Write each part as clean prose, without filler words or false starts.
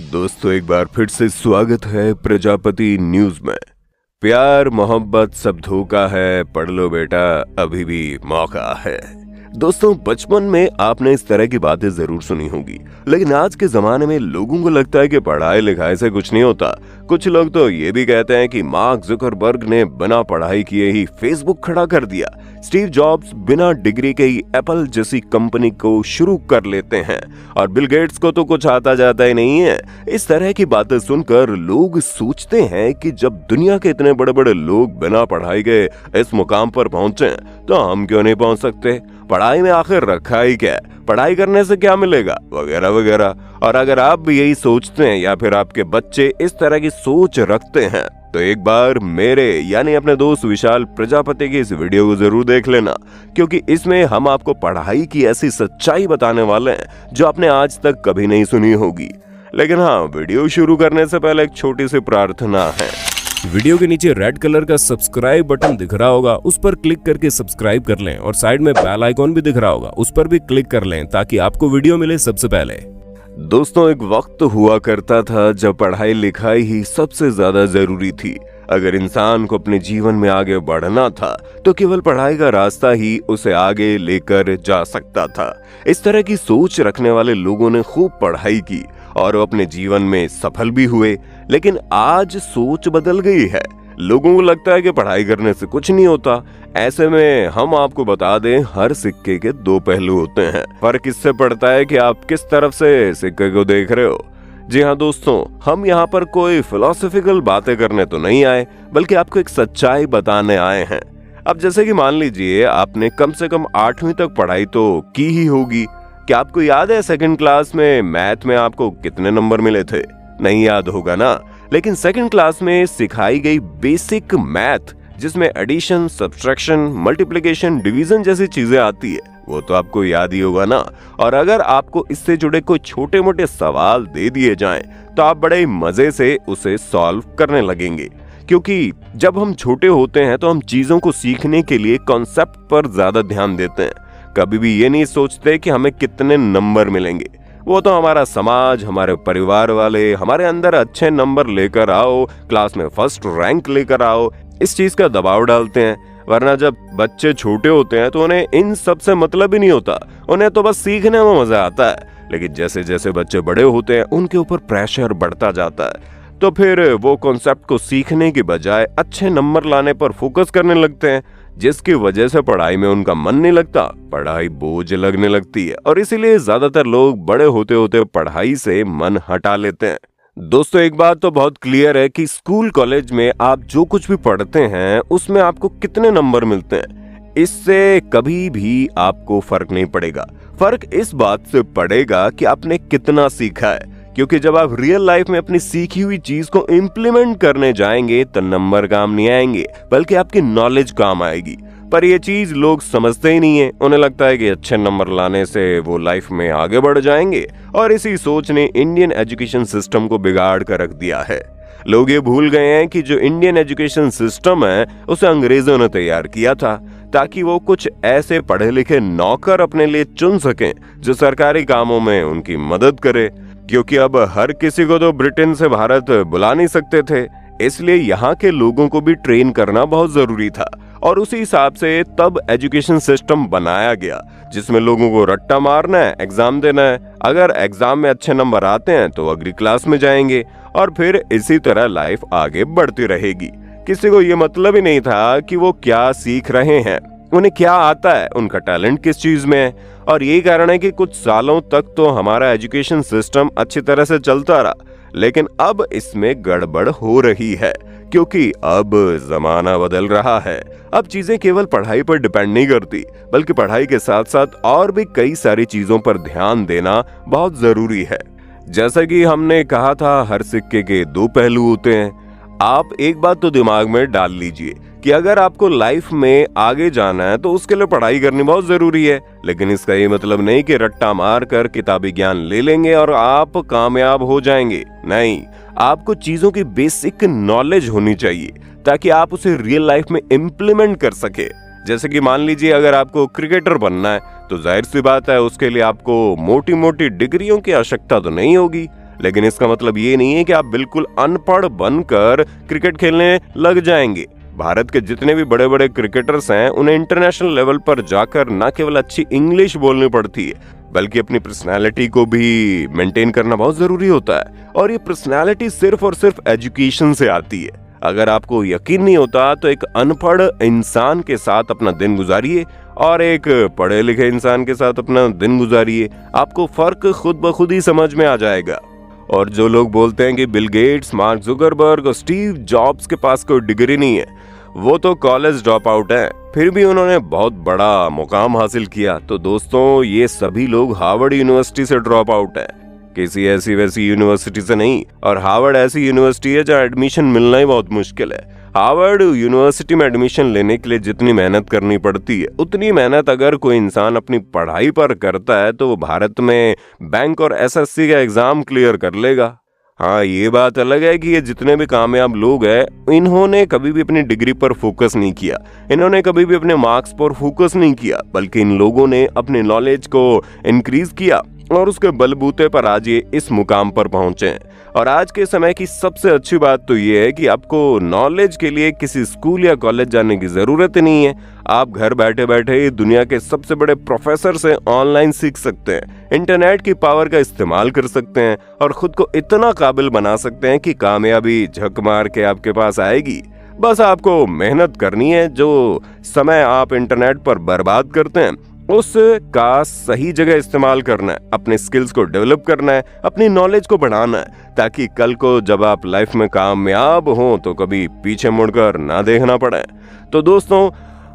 दोस्तों एक बार फिर से स्वागत है प्रजापति न्यूज में। प्यार मोहब्बत सब धोखा है, पढ़ लो बेटा अभी भी मौका है। दोस्तों बचपन में आपने इस तरह की बातें जरूर सुनी होगी, लेकिन आज के जमाने में लोगों को लगता है कि पढ़ाई लिखाई से कुछ नहीं होता। कुछ लोग तो ये भी कहते हैं कि मार्क जुकरबर्ग ने बिना पढ़ाई किए ही फेसबुक खड़ा कर दिया, स्टीव जॉब्स बिना डिग्री के ही एप्पल जैसी कंपनी को शुरू कर लेते हैं और बिल गेट्स को तो कुछ आता जाता ही नहीं है। इस तरह की बातें सुनकर लोग सोचते हैं कि जब दुनिया के इतने बड़े बड़े लोग बिना पढ़ाई के इस मुकाम पर पहुंचे तो हम क्यों नहीं पहुंच सकते। पढ़ाई में आखिर रखा ही क्या है, पढ़ाई करने से क्या मिलेगा, वगैरह वगैरह। और अगर आप भी यही सोचते हैं या फिर आपके बच्चे इस तरह की सोच रखते हैं तो एक बार मेरे यानी अपने दोस्त विशाल प्रजापति की इस वीडियो को जरूर देख लेना, क्योंकि इसमें हम आपको पढ़ाई की ऐसी सच्चाई बताने वाले हैं जो आपने आज तक कभी नहीं सुनी होगी। लेकिन हाँ, वीडियो शुरू करने से पहले एक छोटी सी प्रार्थना है। वीडियो के नीचे रेड कलर का सब्सक्राइब बटन दिख रहा होगा, उस पर क्लिक करके सब्सक्राइब कर लें और साइड में बेल आइकॉन भी दिख रहा होगा, उस पर भी क्लिक कर लें ताकि आपको वीडियो मिले सबसे पहले। दोस्तों एक वक्त हुआ करता था जब पढ़ाई लिखाई ही सबसे ज्यादा जरूरी थी। अगर इंसान को अपने जीवन में आगे बढ़ना था तो केवल पढ़ाई का रास्ता ही उसे आगे लेकर जा सकता था। इस तरह की सोच रखने वाले लोगों ने खूब पढ़ाई की और अपने जीवन में सफल भी हुए। लेकिन आज सोच बदल गई है, लोगों को लगता है कि पढ़ाई करने से कुछ नहीं होता। ऐसे में हम आपको बता दें, हर सिक्के के दो पहलू होते हैं। फर्क इससे पड़ता है कि आप किस तरफ से सिक्के को देख रहे हो। जी हाँ दोस्तों, हम यहाँ पर कोई फिलोसॉफिकल बातें करने तो नहीं आए, बल्कि आपको एक सच्चाई बताने आए हैं। अब जैसे कि मान लीजिए आपने कम से कम 8वीं तक पढ़ाई तो की ही होगी। क्या आपको याद है सेकंड क्लास में मैथ में आपको कितने नंबर मिले थे? नहीं याद होगा ना। लेकिन सेकंड क्लास में सिखाई गई बेसिक मैथ, जिसमें एडिशन, सब्ट्रैक्शन, मल्टीप्लिकेशन, डिवीजन जैसी चीजें आती है, वो तो आपको याद ही होगा ना। और अगर आपको इससे जुड़े कोई छोटे मोटे सवाल दे दिए जाएं तो आप बड़े मजे से उसे सॉल्व करने लगेंगे, क्योंकि जब हम छोटे होते हैं तो हम चीजों को सीखने के लिए कॉन्सेप्ट पर ज्यादा ध्यान देते हैं। कभी भी ये नहीं सोचते कि हमें कितने नंबर मिलेंगे। वो तो हमारा समाज, हमारे परिवार वाले हमारे अंदर अच्छे नंबर लेकर आओ, क्लास में फर्स्ट रैंक लेकर आओ, इस चीज का दबाव डालते हैं। वरना जब बच्चे छोटे होते हैं तो उन्हें इन सब से मतलब ही नहीं होता, उन्हें तो बस सीखने में मजा आता है। लेकिन जैसे जैसे बच्चे बड़े होते हैं उनके ऊपर प्रेशर बढ़ता जाता है, तो फिर वो कॉन्सेप्ट को सीखने की बजाय अच्छे नंबर लाने पर फोकस करने लगते हैं, जिसकी वजह से पढ़ाई में उनका मन नहीं लगता, पढ़ाई बोझ लगने लगती है और इसीलिए ज्यादातर लोग बड़े होते होते पढ़ाई से मन हटा लेते हैं। दोस्तों एक बात तो बहुत क्लियर है कि स्कूल कॉलेज में आप जो कुछ भी पढ़ते हैं उसमें आपको कितने नंबर मिलते हैं, इससे कभी भी आपको फर्क नहीं पड़ेगा। फर्क इस बात से पड़ेगा कि आपने कितना सीखा है, क्योंकि जब आप रियल लाइफ में अपनी सीखी हुई चीज को इम्प्लीमेंट करने जाएंगे तो नंबर काम नहीं आएंगे, बल्कि आपकी नॉलेज काम आएगी। पर ये चीज लोग समझते ही नहीं है। उन्हें लगता है कि अच्छे नंबर लाने से वो लाइफ में आगे बढ़ जाएंगे, और इसी सोच ने इंडियन एजुकेशन सिस्टम को बिगाड़ कर रख दिया है। लोग ये भूल गए हैं कि जो इंडियन एजुकेशन सिस्टम है उसे अंग्रेजों ने तैयार किया था ताकि वो कुछ ऐसे पढ़े लिखे नौकर अपने लिए चुन सकें जो सरकारी कामों में उनकी मदद करे, क्योंकि अब हर किसी को तो ब्रिटेन से भारत बुला नहीं सकते थे। इसलिए यहाँ के लोगों को भी ट्रेन करना बहुत जरूरी था, और उसी हिसाब से तब एजुकेशन सिस्टम बनाया गया जिसमें लोगों को रट्टा मारना है, एग्जाम देना है। अगर एग्जाम में अच्छे नंबर आते हैं तो अगली क्लास में जाएंगे और फिर इसी तरह लाइफ आगे बढ़ती रहेगी। किसी को ये मतलब ही नहीं था कि वो क्या सीख रहे हैं, उन्हें क्या आता है, उनका टैलेंट किस चीज में है। और यही कारण है कि कुछ सालों तक तो हमारा एजुकेशन सिस्टम अच्छी तरह से चलता रहा, लेकिन अब इसमें गड़बड़ हो रही है, क्योंकि अब जमाना बदल रहा है। अब चीजें केवल पढ़ाई पर डिपेंड नहीं करती, बल्कि पढ़ाई के साथ साथ और भी कई सारी चीजों पर ध्यान देना बहुत जरूरी है। जैसा कि हमने कहा था, हर सिक्के के दो पहलू होते हैं। आप एक बात तो दिमाग में डाल लीजिए कि अगर आपको लाइफ में आगे जाना है तो उसके लिए पढ़ाई करनी बहुत जरूरी है। लेकिन इसका ये मतलब नहीं कि रट्टा मार कर किताबी ज्ञान ले लेंगे और आप कामयाब हो जाएंगे। नहीं, आपको चीजों की बेसिक नॉलेज होनी चाहिए ताकि आप उसे रियल लाइफ में इम्प्लीमेंट कर सके। जैसे कि मान लीजिए अगर आपको क्रिकेटर बनना है तो जाहिर सी बात है उसके लिए आपको मोटी मोटी डिग्रियों की आवश्यकता तो नहीं होगी, लेकिन इसका मतलब ये नहीं है कि आप बिल्कुल अनपढ़ बनकर क्रिकेट खेलने लग जाएंगे। भारत के जितने भी बड़े बड़े क्रिकेटर्स हैं, उन्हें इंटरनेशनल लेवल पर जाकर न केवल अच्छी इंग्लिश बोलनी पड़ती है, बल्कि अपनी पर्सनालिटी को भी मेंटेन करना बहुत जरूरी होता है। और ये पर्सनालिटी सिर्फ और सिर्फ एजुकेशन से आती है। अगर आपको यकीन नहीं होता तो एक अनपढ़ इंसान के साथ अपना दिन गुजारिए और एक पढ़े लिखे इंसान के साथ अपना दिन गुजारिए, आपको फर्क खुद ब खुद ही समझ में आ जाएगा। और जो लोग बोलते हैं कि बिल गेट्स, मार्क जुकरबर्ग और स्टीव जॉब्स के पास कोई डिग्री नहीं है, वो तो कॉलेज ड्रॉप आउट है, फिर भी उन्होंने बहुत बड़ा मुकाम हासिल किया। तो दोस्तों, ये सभी लोग हार्वर्ड यूनिवर्सिटी से ड्रॉप आउट है, किसी ऐसी वैसी यूनिवर्सिटी से नहीं। और हार्वर्ड ऐसी यूनिवर्सिटी है जहाँ एडमिशन मिलना ही बहुत मुश्किल है। हार्वर्ड यूनिवर्सिटी में एडमिशन लेने के लिए जितनी मेहनत करनी पड़ती है, उतनी मेहनत अगर कोई इंसान अपनी पढ़ाई पर करता है तो वो भारत में बैंक और एसएससी का एग्जाम क्लियर कर लेगा। हाँ, ये बात अलग है कि ये जितने भी कामयाब लोग हैं, इन्होंने कभी भी अपनी डिग्री पर फोकस नहीं किया, इन्होंने कभी भी अपने मार्क्स पर फोकस नहीं किया, बल्कि इन लोगों ने अपने नॉलेज को इंक्रीज किया और उसके बलबूते पर आज ये इस मुकाम पर पहुंचे हैं। और आज के समय की सबसे अच्छी बात तो ये है कि आपको नॉलेज के लिए किसी स्कूल या कॉलेज जाने की जरूरत नहीं है। आप घर बैठे बैठे दुनिया के सबसे बड़े प्रोफेसर से ऑनलाइन सीख सकते हैं, इंटरनेट की पावर का इस्तेमाल कर सकते हैं और खुद को इतना काबिल बना सकते हैं कि कामयाबी झक मार के आपके पास आएगी। बस आपको मेहनत करनी है। जो समय आप इंटरनेट पर बर्बाद करते हैं, उसका सही जगह इस्तेमाल करना है, अपने स्किल्स को डेवलप करना है, अपनी नॉलेज को बढ़ाना है, ताकि कल को जब आप लाइफ में कामयाब हो तो कभी पीछे मुड़कर ना देखना पड़े। तो दोस्तों,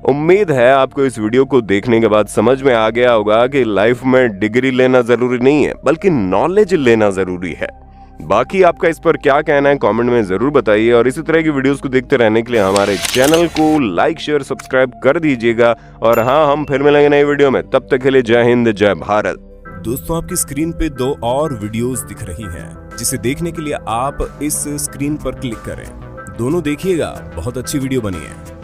उम्मीद है आपको इस वीडियो को देखने के बाद समझ में आ गया होगा कि लाइफ में डिग्री लेना जरूरी नहीं है, बल्कि नॉलेज लेना जरूरी है। बाकी आपका इस पर क्या कहना है कमेंट में जरूर बताइए और इसी तरह की वीडियोस को देखते रहने के लिए हमारे चैनल को लाइक शेयर सब्सक्राइब कर दीजिएगा। और हाँ, हम फिर मिलेंगे नई वीडियो में, तब तक के लिए जय हिंद जय भारत। दोस्तों, आपकी स्क्रीन पे 2 और वीडियोस दिख रही हैं, जिसे देखने के लिए आप इस स्क्रीन पर क्लिक करें। दोनों देखिएगा, बहुत अच्छी वीडियो बनी है।